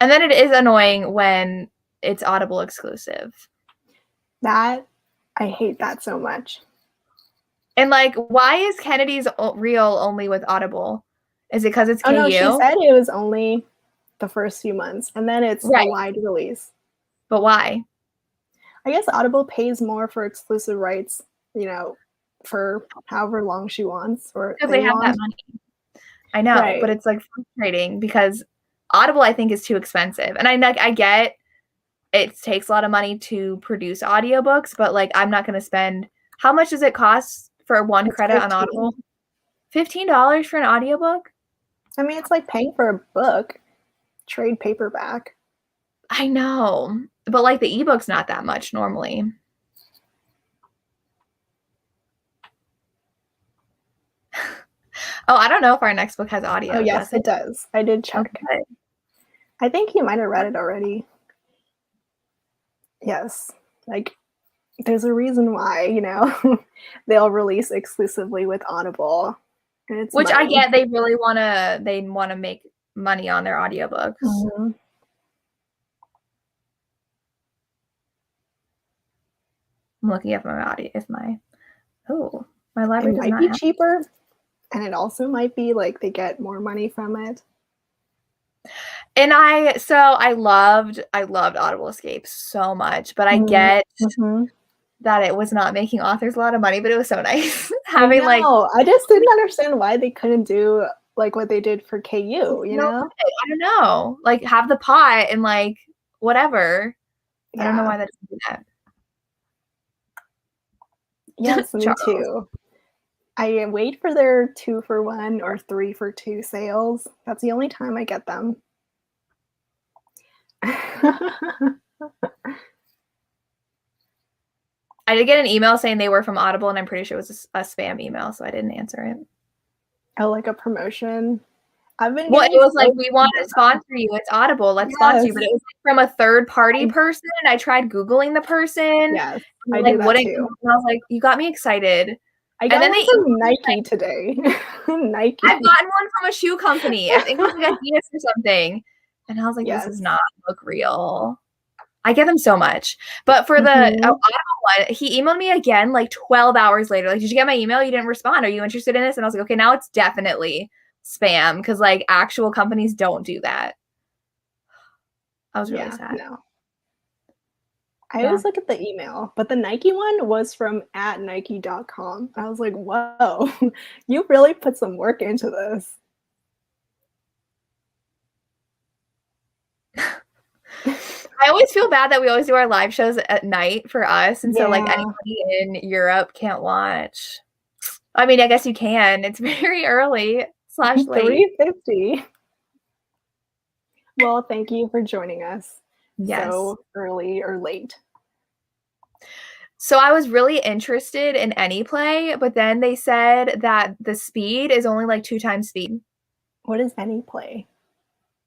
And then it is annoying when it's Audible exclusive. That, I hate that so much. And like, why is Kennedy's Real only with Audible? Is it because it's KU? Oh no, she said it was only the first few months, and then it's a wide release. But why? I guess Audible pays more for exclusive rights, you know, for however long she wants. Or because they have that money. I know, but it's like frustrating because Audible, I think, is too expensive. And I get it takes a lot of money to produce audiobooks, but like I'm not going to spend, how much does it cost for one credit on Audible? $15 for an audiobook? I mean, it's like paying for a book, trade paperback. I know, but like the ebook's not that much normally. Oh, I don't know if our next book has audio. Oh, yes, it does. I did check. Okay. I think you might have read it already. Yes. Like, there's a reason why, you know, they'll release exclusively with Audible. Which money. I get, they really want to make money on their audiobooks. Mm-hmm. I'm looking at my audio. My library might be cheaper, and it also might be like they get more money from it. And I loved Audible Escape so much, but I get that it was not making authors a lot of money, but it was so nice having I just didn't understand why they couldn't do like what they did for KU, you know? I don't know. Like have the pot and like whatever. Yeah. I don't know why they didn't do that. Yes, me too. I wait for their 2-for-1 or 3-for-2 sales. That's the only time I get them. I did get an email saying they were from Audible, and I'm pretty sure it was a spam email, so I didn't answer it. Oh, like a promotion? It was like, we want to sponsor you. It's Audible. Let's sponsor you. But it was from a third-party person. I tried Googling the person. Yes, I do that too. And I was like, you got me excited. I got one from Nike today. Nike. I've gotten one from a shoe company. I think it was like Adidas or something. And I was like, this does not look real. I get them so much. But for the Audible one, he emailed me again like 12 hours later. Like, did you get my email? You didn't respond. Are you interested in this? And I was like, okay, now it's definitely spam because like actual companies don't do that. I was really sad. No. I always look at the email, but the Nike one was from @nike.com. I was like, whoa, you really put some work into this. I always feel bad that we always do our live shows at night for us, and so, like, Yeah. anybody in Europe can't watch. I mean, I guess you can. It's very early/late. 3:50. Well, thank you for joining us Yes. so early or late. So I was really interested in AnyPlay, but then they said that the speed is only like 2 times speed. What is AnyPlay?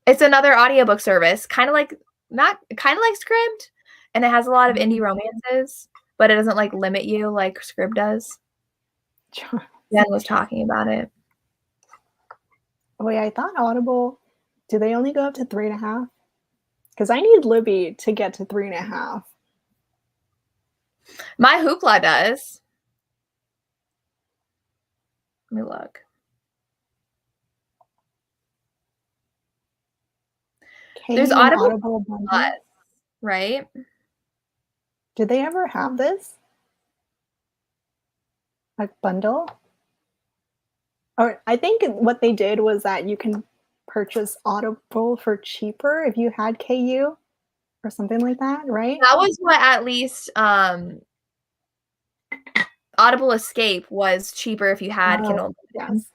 It's another audiobook service, kind of like Scribd, and it has a lot of indie romances, but it doesn't like limit you like Scribd does. Jen was talking about it. Wait, I thought Audible, do they only go up to 3.5? Because I need Libby to get to 3.5. My Hoopla does. Let me look. There's Audible Plus, right? Did they ever have this? Like bundle? Or I think what they did was that you can purchase Audible for cheaper if you had KU or something like that, right? That was what at least Audible Escape was cheaper if you had Kindle Unlimited. Yes.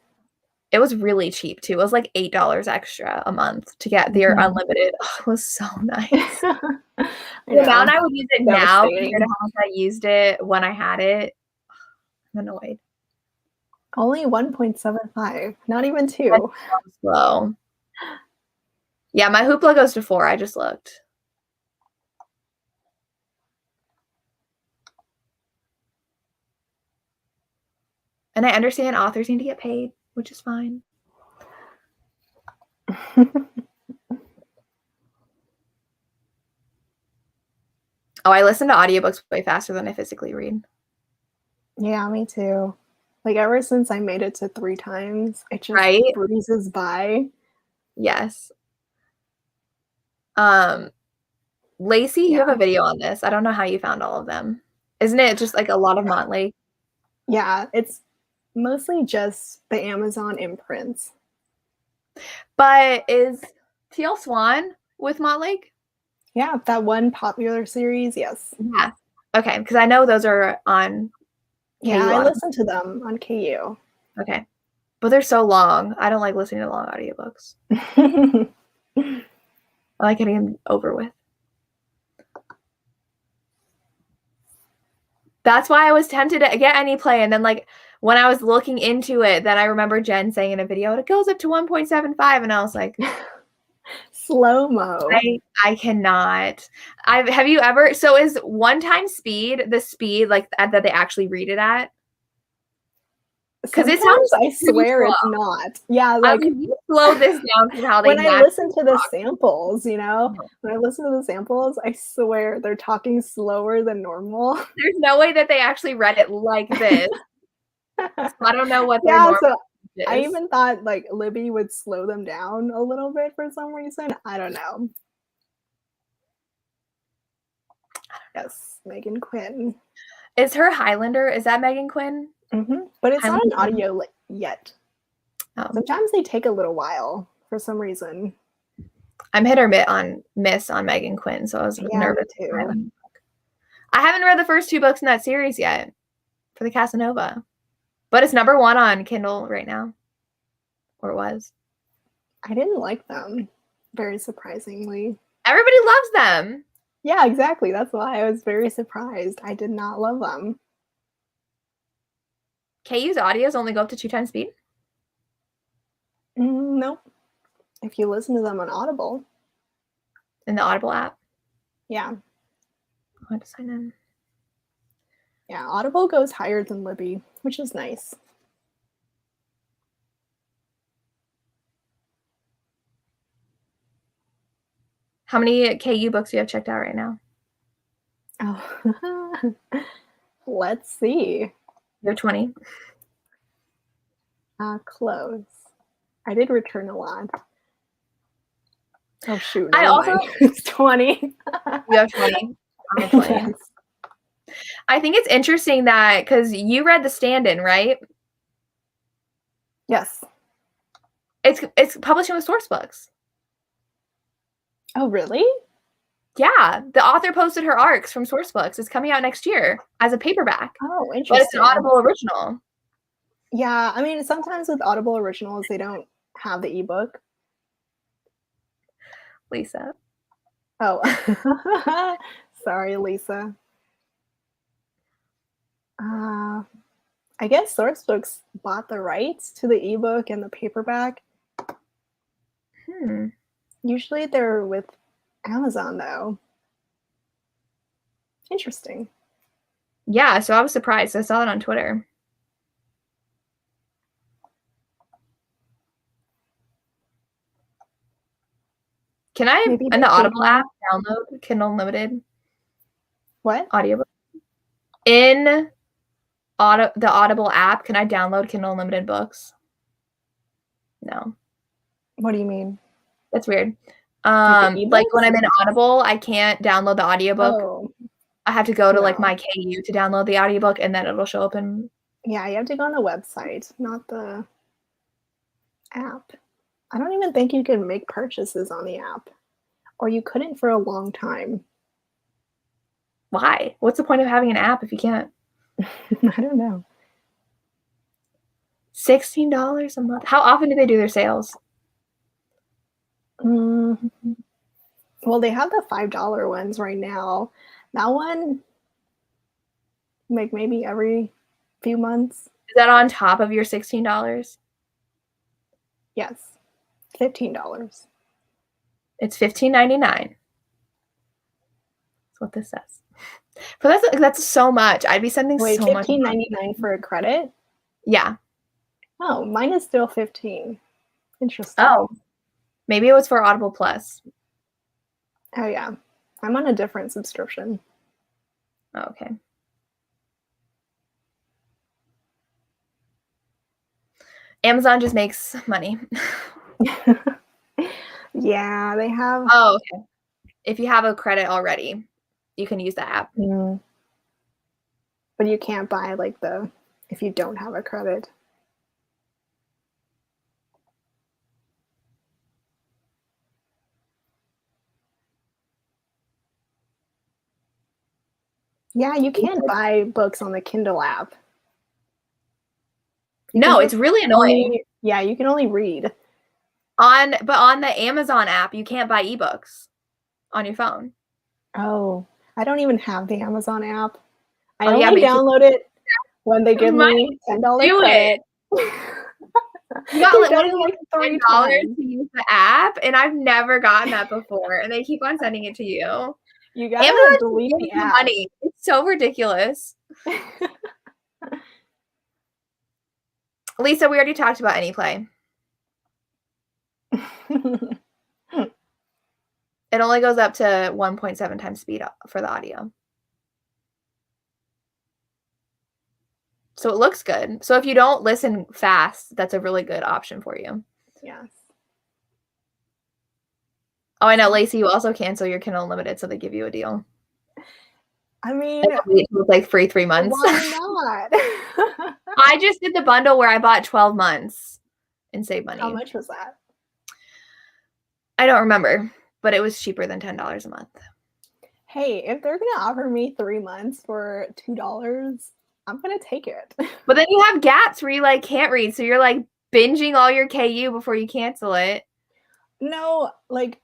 It was really cheap too. It was like $8 extra a month to get their unlimited. Oh, it was so nice. The amount I would use it now compared to how much I used it when I had it, I'm annoyed. Only 1.75, not even 2. That's slow. Yeah, my Hoopla goes to 4. I just looked. And I understand authors need to get paid, which is fine. Oh, I listen to audiobooks way faster than I physically read. Yeah, me too. Like ever since I made it to 3 times, it just breezes by. Yes. Lacey, you have a video on this. I don't know how you found all of them. Isn't it just like a lot of Montlake? Yeah, it's mostly just the Amazon imprints. But is T.L. Swan with Montlake? Yeah, that one popular series, yes. Yeah. Okay, because I know those are on KU. Yeah, I listen to them on KU. Okay. But they're so long. I don't like listening to long audiobooks. I like getting them over with. That's why I was tempted to get AnyPlay, and then like when I was looking into it, then I remember Jen saying in a video, it goes up to 1.75, and I was like, slow-mo. I cannot. Have you ever, so is 1 time speed the speed like that they actually read it at? Because it sounds, I swear it's not. Yeah, like you slow this down to how they when I listen to the samples, you know, when I listen to the samples, I swear they're talking slower than normal. There's no way that they actually read it like this. So I don't know what their normal is. I even thought like Libby would slow them down a little bit for some reason. I don't know. Yes, Megan Quinn. Is her Highlander? Is that Megan Quinn? Mm-hmm. But it's not an audio yet. Oh. Sometimes they take a little while for some reason. I'm hit or miss on Megan Quinn, so I was nervous too. I haven't read the first 2 books in that series yet for the Casanova, but it's number 1 on Kindle right now, or it was. I didn't like them, very surprisingly. Everybody loves them. Yeah, exactly. That's why I was very surprised. I did not love them. KU's audios only go up to 2 times speed? Nope. If you listen to them on Audible. In the Audible app? Yeah. I'll have to sign in. Yeah, Audible goes higher than Libby, which is nice. How many KU books do you have checked out right now? Oh, let's see. You're 20. Close. I did return a lot. Oh shoot, I never also mind. It's 20. You have 20. I have 20. Yes. I think it's interesting that because you read The Stand-In, right? Yes. It's publishing with Source Books. Oh really? Yeah, the author posted her arcs from Source Books. It's coming out next year as a paperback. Oh, interesting. But it's an Audible original. Yeah, I mean, sometimes with Audible originals, they don't have the ebook. Lisa. Oh, sorry, Lisa. I guess Source Books bought the rights to the ebook and the paperback. Usually they're with Amazon, though. Interesting. Yeah, so I was surprised. I saw it on Twitter. Can I, in the Audible app, download Kindle Unlimited? What? Audiobook? In the Audible app, can I download Kindle Unlimited books? No. What do you mean? That's weird. Like when I'm in Audible, I can't download the audiobook. Oh. I have to go to like my KU to download the audiobook, and then it'll show up in. Yeah, you have to go on the website, not the app. I don't even think you can make purchases on the app, or you couldn't for a long time. Why? What's the point of having an app if you can't? I don't know. $16 a month. How often do they do their sales? Well, they have the $5 ones right now. That one, like maybe every few months. Is that on top of your $16? Yes, $15. It's $15.99. That's what this says. But that's so much. I'd be sending so much. $15.99 for a credit? Yeah. Oh, mine is still $15. Interesting. Oh, maybe it was for Audible Plus. Oh yeah, I'm on a different subscription. Oh, okay. Amazon just makes money. Yeah, they have. Oh, okay. If you have a credit already, you can use the app. But you can't buy like if you don't have a credit. Yeah, you can't buy books on the Kindle app. No, it's really annoying. Yeah, you can only read. But on the Amazon app, you can't buy ebooks on your phone. Oh, I don't even have the Amazon app. I only download it when they give me $10 credit. You got like $3 to use the app, and I've never gotten that before. And they keep on sending it to you. You gotta delete the app. Money. It's so ridiculous. Lisa, we already talked about AnyPlay. It only goes up to 1.7 times speed for the audio. So it looks good. So if you don't listen fast, that's a really good option for you. Yes. Oh, I know, Lacey, you also cancel your Kindle Unlimited, so they give you a deal. I mean, it's like free 3 months. Why not? I just did the bundle where I bought 12 months and saved money. How much was that? I don't remember, but it was cheaper than $10 a month. Hey, if they're going to offer me 3 months for $2, I'm going to take it. But then you have gaps where you like can't read, so you're like binging all your KU before you cancel it. No, like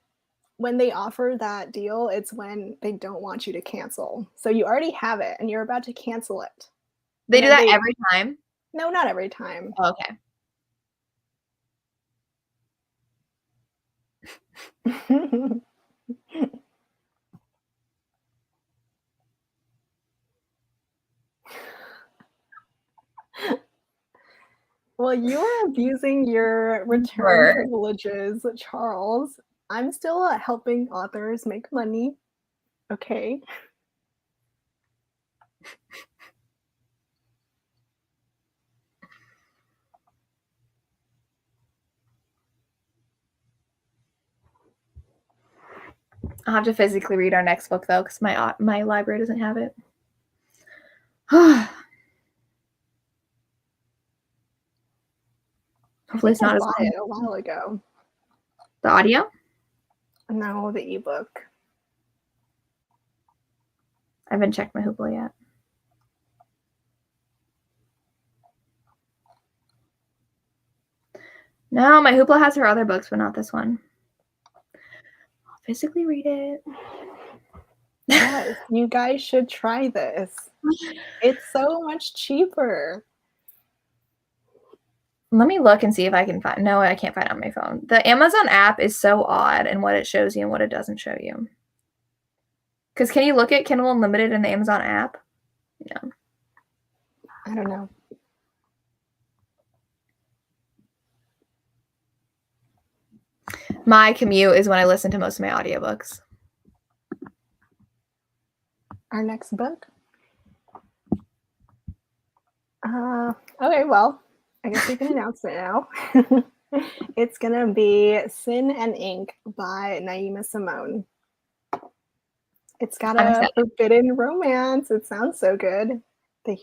when they offer that deal, it's when they don't want you to cancel. So you already have it and you're about to cancel it. They do that every time? No, not every time. Oh, okay. Well, you are abusing your return privileges, Charles. I'm still helping authors make money. Okay. I'll have to physically read our next book, though, because my library doesn't have it. Hopefully it's not as bought it a while ago. The audio? No, the ebook. I haven't checked my Hoopla yet. No, my Hoopla has her other books, but not this one. I'll physically read it. Yes, you guys should try this. It's so much cheaper. Let me look and see if I can find. No, I can't find it on my phone. The Amazon app is so odd in what it shows you and what it doesn't show you. Because can you look at Kindle Unlimited in the Amazon app? No. I don't know. My commute is when I listen to most of my audiobooks. Our next book? Okay, well, I guess we can announce it now. It's going to be Sin and Ink by Naima Simone. It's got a forbidden romance. It sounds so good. The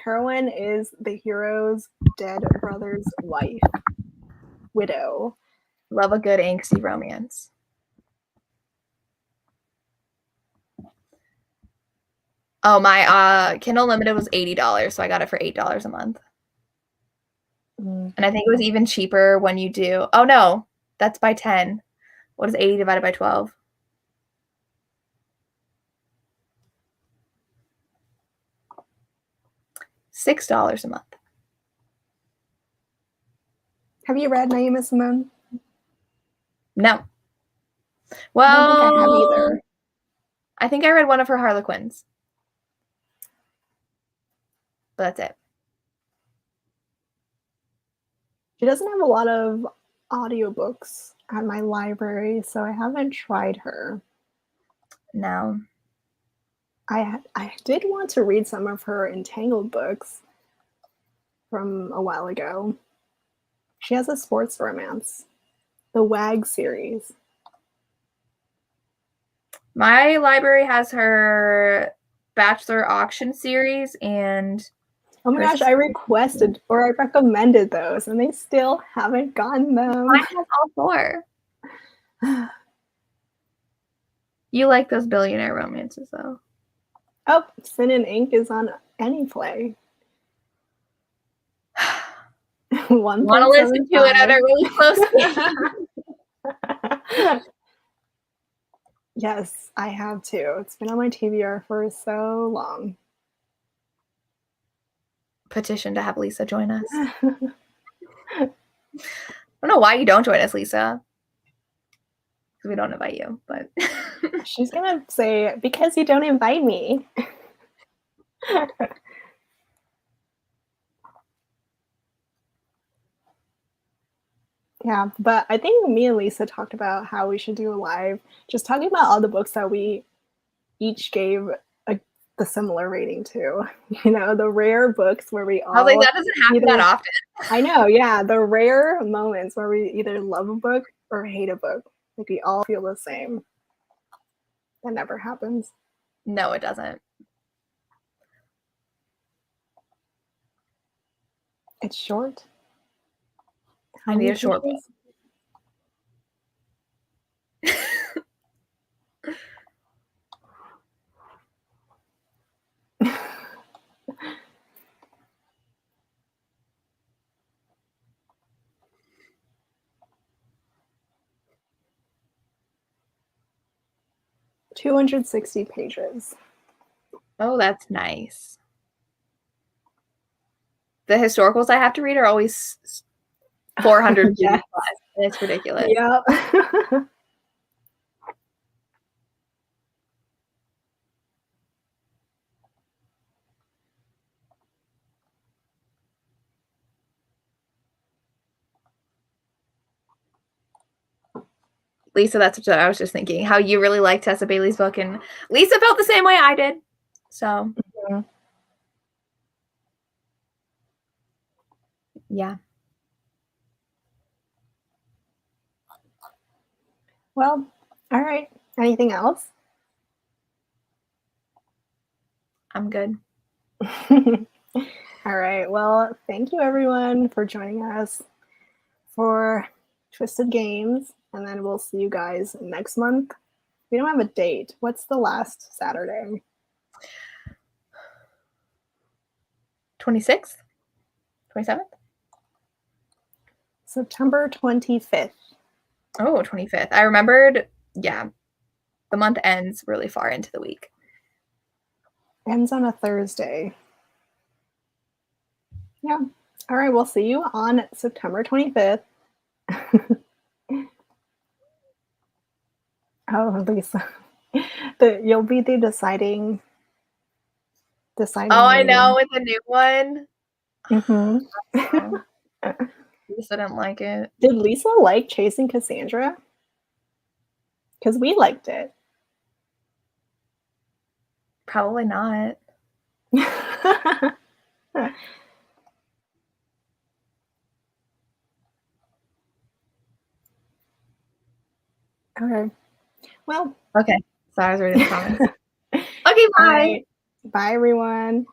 heroine is the hero's dead brother's wife, widow. Love a good angsty romance. Oh, my Kindle Unlimited was $80, so I got it for $8 a month. And I think it was even cheaper when you do. Oh, no, that's by 10. What is 80 divided by 12? $6 a month. Have you read Naima Simone? No. Well, I don't think I have either. I think I read one of her Harlequins. But that's it. She doesn't have a lot of audiobooks at my library, so I haven't tried her. No. I did want to read some of her Entangled books from a while ago. She has a sports romance, the WAG series. My library has her Bachelor Auction series and... Oh my gosh, I requested or I recommended those and they still haven't gotten them. Mine has all 4. You like those billionaire romances, though. Oh, Sin and Ink is on Anyplay. Want to listen to it at a really close game. Yes, I have too. It's been on my TBR for so long. Petition to have Lisa join us. I don't know why you don't join us, Lisa. Because we don't invite you, but she's gonna say, because you don't invite me. Yeah, but I think me and Lisa talked about how we should do a live, just talking about all the books that we each gave the similar rating to. You know, the rare books where we all... that doesn't happen that often. I know, yeah. The rare moments where we either love a book or hate a book. Like we all feel the same. That never happens. No, it doesn't. It's short. I need a short book. $260 pages. Oh, that's nice. The historicals I have to read are always 400 yes. plus. It's ridiculous. Yep. Lisa, that's what I was just thinking. How you really liked Tessa Bailey's book, and Lisa felt the same way I did. So, yeah. Well, all right. Anything else? I'm good. All right. Well, thank you everyone for joining us for Twisted Games, and then we'll see you guys next month. We don't have a date. What's the last Saturday? 26th? 27th? September 25th. Oh, 25th. I remembered, yeah. The month ends really far into the week. Ends on a Thursday. Yeah. All right. We'll see you on September 25th. Oh, Lisa. You'll be the deciding. Oh, I know, with the new one. Mm-hmm. Lisa didn't like it. Did Lisa like Chasing Cassandra? Because we liked it. Probably not. Okay. Well. Okay. So I was reading the comments. Okay, bye. Bye, everyone.